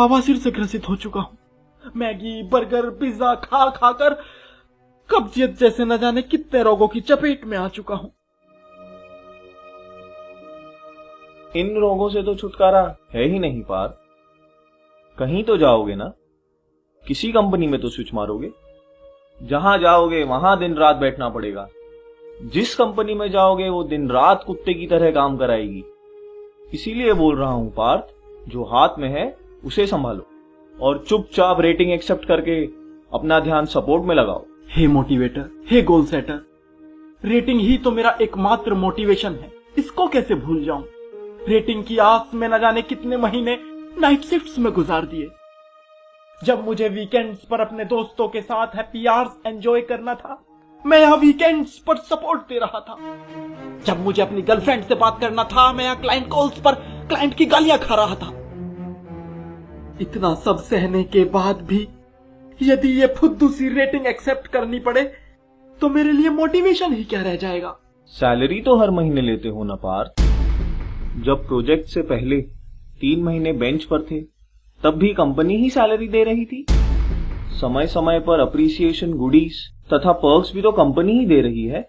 बवासीर से ग्रसित हो चुका हूं। मैगी, बर्गर, पिज्जा खा खाकर कब्जियत जैसे न जाने कितने रोगों की चपेट में आ चुका हूं। इन रोगों से तो छुटकारा है ही नहीं पार्थ। कहीं तो जाओगे ना, किसी कंपनी में तो स्विच मारोगे। जहां जाओगे वहां दिन रात बैठना पड़ेगा। जिस कंपनी में जाओगे वो दिन रात कुत्ते की तरह काम कराएगी। इसीलिए बोल रहा हूं पार्थ, जो हाथ में है उसे संभालो और चुपचाप रेटिंग एक्सेप्ट करके अपना ध्यान सपोर्ट में लगाओ। हे मोटिवेटर, हे गोल सेटर, रेटिंग ही तो मेरा एकमात्र मोटिवेशन है। इसको कैसे भूल जाऊं। रेटिंग की आस में न जाने कितने महीने नाइट शिफ्ट्स में गुजार दिए। जब मुझे वीकेंड्स पर अपने दोस्तों के साथ हैप्पी आवर्स एंजॉय करना था, मैं यहाँ वीकेंड्स पर सपोर्ट दे रहा था। जब मुझे अपनी गर्लफ्रेंड से बात करना था, मैं यहाँ क्लाइंट कॉल्स पर क्लाइंट की गालियां खा रहा था। इतना सब सहने के बाद भी यदि ये फुद्दू सी रेटिंग एक्सेप्ट करनी पड़े तो मेरे लिए मोटिवेशन ही क्या रह जाएगा। सैलरी तो हर महीने लेते हो ना पार्थ। जब प्रोजेक्ट से पहले 3 महीने बेंच पर थे तब भी कंपनी ही सैलरी दे रही थी। समय समय पर अप्रिसिएशन, गुडीज तथा पर्क्स भी तो कंपनी ही दे रही है।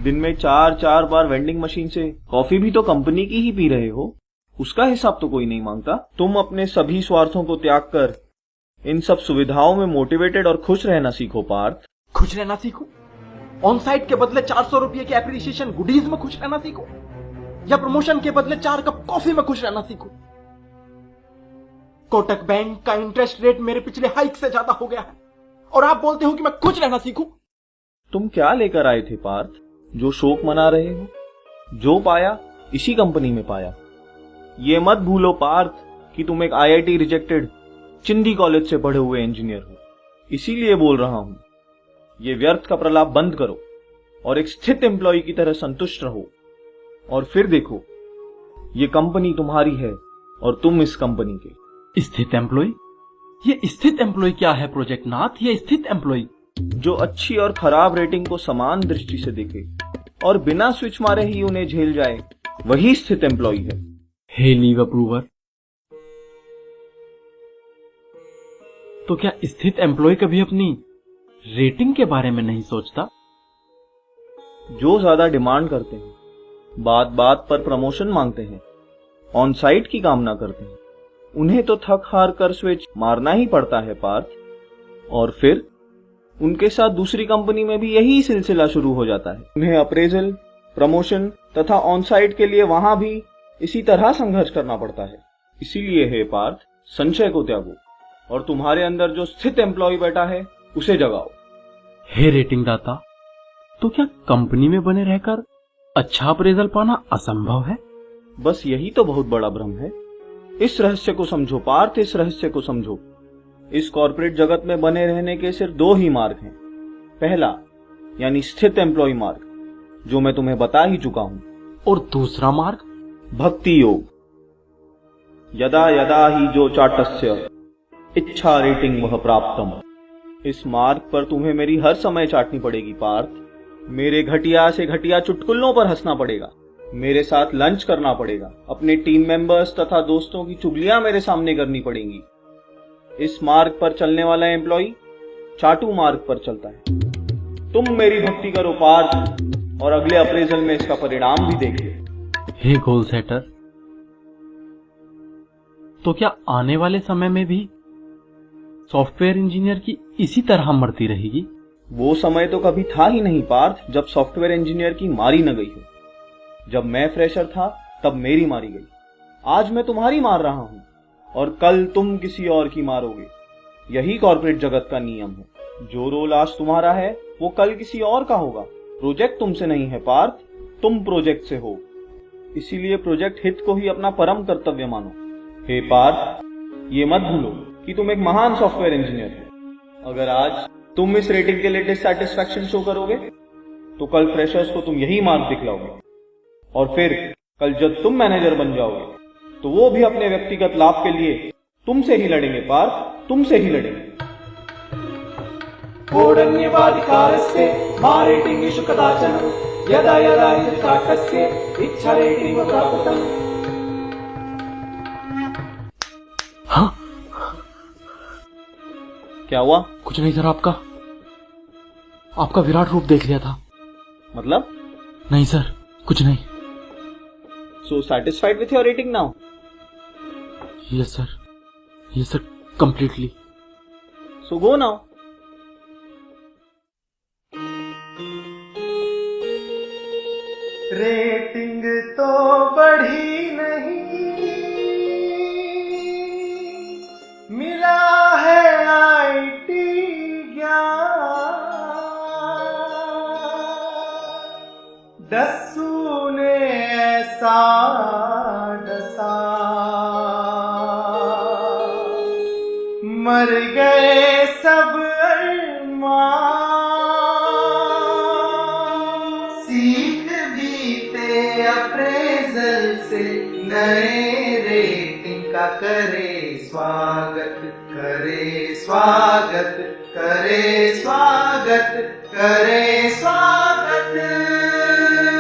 दिन में 4 बार वेंडिंग मशीन से कॉफी भी तो कंपनी की ही पी रहे हो। उसका हिसाब तो कोई नहीं मांगता। तुम अपने सभी स्वार्थों को त्याग कर इन सब सुविधाओं में मोटिवेटेड और खुश रहना सीखो पार्थ। खुश रहना सीखो? ऑन साइट के बदले 400 रुपए की एप्रिसिएशन गुडीज में खुश रहना सीखो, या प्रमोशन के बदले 4 कप कॉफी में खुश रहना सीखो? कोटक बैंक का इंटरेस्ट रेट मेरे पिछले हाइक से ज्यादा हो गया है और आप बोलते हो कि मैं खुश रहना सीखूं? तुम क्या लेकर आए थे पार्थ, जो शोक मना रहे हो? जो पाया इसी कंपनी में पाया। ये मत भूलो पार्थ कि तुम एक IIT रिजेक्टेड चिंदी कॉलेज से पढ़े हुए इंजीनियर हो। इसीलिए बोल रहा हूं, ये व्यर्थ का प्रलाप बंद करो और एक स्थित एम्प्लॉय की तरह संतुष्ट रहो। और फिर देखो, ये कंपनी तुम्हारी है और तुम इस कंपनी के। स्थित एम्प्लॉय? ये स्थित एम्प्लॉय क्या है प्रोजेक्ट नाथ? ये स्थित एम्प्लॉय जो अच्छी और खराब रेटिंग को समान दृष्टि से देखे और बिना स्विच मारे ही उन्हें झेल जाए, वही स्थित एम्प्लॉय है। हे लीव अप्रूवर, तो क्या स्थित एम्प्लॉय कभी अपनी रेटिंग के बारे में नहीं सोचता? जो ज्यादा डिमांड करते हैं, बात बात पर प्रमोशन मांगते हैं, ऑन साइट की कामना करते हैं, उन्हें तो थक हार कर स्विच मारना ही पड़ता है पार्थ। और फिर उनके साथ दूसरी कंपनी में भी यही सिलसिला शुरू हो जाता है। उन्हें अप्रेजल, प्रमोशन तथा ऑन साइट के लिए वहां भी इसी तरह संघर्ष करना पड़ता है। इसीलिए है पार्थ, संशय को त्यागो और तुम्हारे अंदर जो स्थित एम्प्लॉय बैठा है उसे जगाओ। हे रेटिंग दाता, तो क्या कंपनी में बने रहकर अच्छा अप्रेजल पाना असंभव है? बस यही तो बहुत बड़ा भ्रम है। इस रहस्य को समझो पार्थ, इस रहस्य को समझो। इस कॉर्पोरेट जगत में बने रहने के सिर्फ 2 ही मार्ग हैं। पहला यानी स्थित एम्प्लॉय मार्ग, जो मैं तुम्हें बता ही चुका हूं। और दूसरा मार्ग? भक्ति योग। यदा यदा ही जो चाटस्य इच्छा रेटिंग वह प्राप्तम। इस मार्ग पर तुम्हें मेरी हर समय चाटनी पड़ेगी पार्थ। मेरे घटिया से घटिया चुटकुलों पर हंसना पड़ेगा, मेरे साथ लंच करना पड़ेगा, अपने टीम मेंबर्स तथा दोस्तों की चुगलियां मेरे सामने करनी पड़ेंगी। इस मार्ग पर चलने वाला एम्प्लॉय चाटू मार्ग पर चलता है। तुम मेरी भक्ति करो पार्थ और अगले अप्रेजल में इसका परिणाम भी देखिए। हे गोल सेटर, तो क्या आने वाले समय में भी सॉफ्टवेयर इंजीनियर की इसी तरह मरती रहेगी? वो समय तो कभी था ही नहीं पार्थ जब सॉफ्टवेयर इंजीनियर की मारी न गई हो। जब मैं फ्रेशर था तब मेरी मारी गई। आज मैं तुम्हारी मार रहा हूं और कल तुम किसी और की मारोगे। यही कॉर्पोरेट जगत का नियम है। जो रोल आज तुम्हारा है वो कल किसी और का होगा। प्रोजेक्ट तुमसे नहीं है पार्थ, तुम प्रोजेक्ट से हो। इसीलिए प्रोजेक्ट हित को ही अपना परम कर्तव्य मानो। हे पार्थ, ये मत भूलो कि तुम एक महान सॉफ्टवेयर इंजीनियर हो। अगर आज तुम इस रेटिंग के लिए डिससैटिस्फैक्शन शो करोगे तो कल फ्रेशर्स को तुम यही मार्ग दिखलाओगे और फिर कल जब तुम मैनेजर बन जाओगे तो वो भी अपने व्यक्तिगत लाभ के लिए तुमसे ही लड़ेंगे पार्थ, तुमसे ही लड़ेंगे। कोडन्यवाधिकारस्य मा रेटिंगेषु कदाचन यदा यदा हि चाटस्य इच्छा रेटिंग प्राप्तम्। हाँ, क्या हुआ? कुछ नहीं सर, आपका विराट रूप देख लिया था। मतलब? नहीं सर, कुछ नहीं। So satisfied with your rating now? Yes sir, completely. So go now. Rating तो बढ़ी नहीं, मिला है आईटी ज्ञान। दस्सू ने ऐसा डसा, मर गए सब अरमान। सीख बीते अप्रेजल से, नए रेटिंग का करे स्वागत, करे स्वागत, करे स्वागत, करे स्वागत।